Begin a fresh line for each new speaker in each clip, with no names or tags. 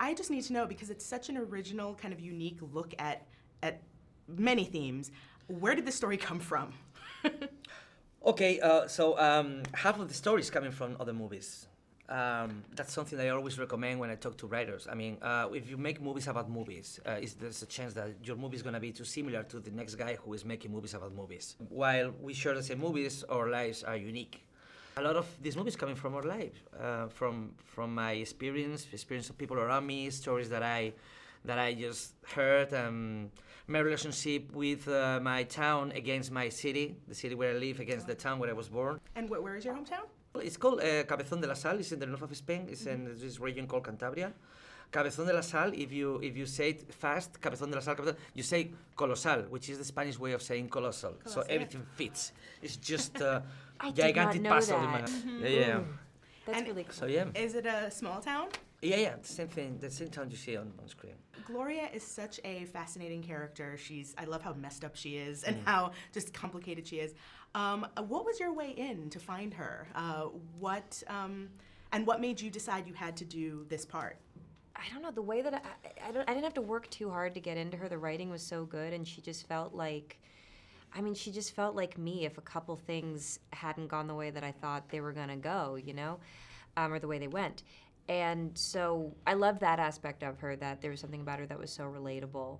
I just need to know, because it's such an original, kind of unique look at many themes. Where did this story come from?
Okay, so half of the story is coming from other movies. That's something that I always recommend when I talk to writers. I mean, if you make movies about movies, there's a chance that your movie is going to be too similar to the next guy who is making movies about movies. While we share the same movies, our lives are unique. A lot of these movies coming from our life, from my experience of people around me, stories that I just heard, my relationship with my town against my city, the city where I live against the town where I was born.
And where is your hometown?
It's called Cabezón de la Sal. It's in the north of Spain. It's in this region called Cantabria. Cabezón de la Sal, if you say it fast, Cabezón de la Sal, you say Colossal, which is the Spanish way of saying colossal. So everything fits. It's just a gigantic puzzle. Yeah.
That's
And
really cool.
So yeah.
Is it a small town?
Yeah, the same thing. The same town you see on screen.
Gloria is such a fascinating character. I love how messed up she is and how just complicated she is. What was your way in to find her? And what made you decide you had to do this part?
I don't know, the way that I didn't have to work too hard to get into her. The writing was so good, and she just felt like, me if a couple things hadn't gone the way that I thought they were gonna go, or the way they went. And so I loved that aspect of her, that there was something about her that was so relatable,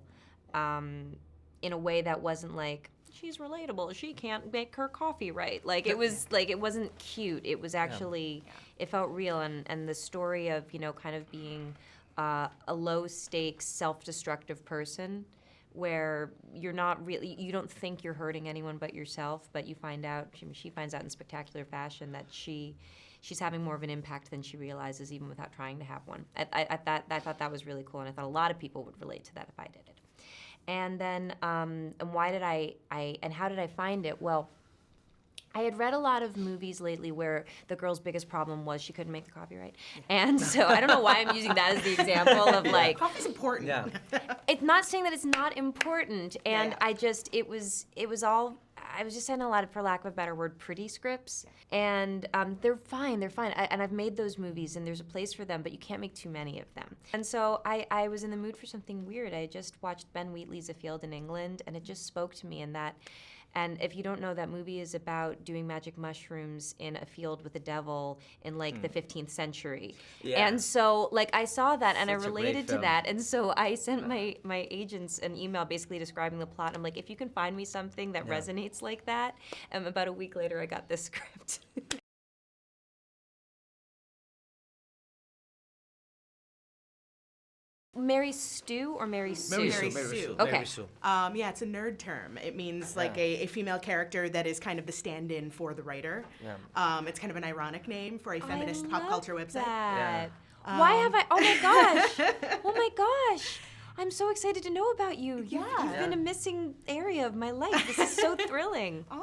in a way that wasn't like, she's relatable, she can't make her coffee right. Like, it was like, it wasn't cute. It was actually, it felt real. And the story of, kind of being a low-stakes, self-destructive person, where you're not really, you don't think you're hurting anyone but yourself, but you find out, she finds out in spectacular fashion that she's having more of an impact than she realizes, even without trying to have one. I thought that was really cool, and I thought a lot of people would relate to that if I did it. And then, and why did and how did I find it? Well, I had read a lot of movies lately where the girl's biggest problem was she couldn't make the coffee right. And so I don't know why I'm using that as the example of like...
Coffee's important.
Yeah.
It's not saying that it's not important. And I just, it was all, I was just sending a lot of, for lack of a better word, pretty scripts. And they're fine. And I've made those movies, and there's a place for them, but you can't make too many of them. And so I was in the mood for something weird. I just watched Ben Wheatley's A Field in England, and it just spoke to me in that. And if you don't know, that movie is about doing magic mushrooms in a field with the devil in like the 15th century. Yeah. And so like I saw that and I related to that. And so I sent my agents an email basically describing the plot. I'm like, if you can find me something that resonates like that. And about a week later, I got this script. Mary Stu or Mary Sue?
Mary Sue.
Okay.
Mary Sue.
Yeah, it's a nerd term. It means like a female character that is kind of the stand-in for the writer. Yeah. It's kind of an ironic name for a feminist pop culture website.
That. Yeah. Why have I? Oh my gosh! Oh my gosh! I'm so excited to know about you. You've been a missing area of my life. This is so thrilling.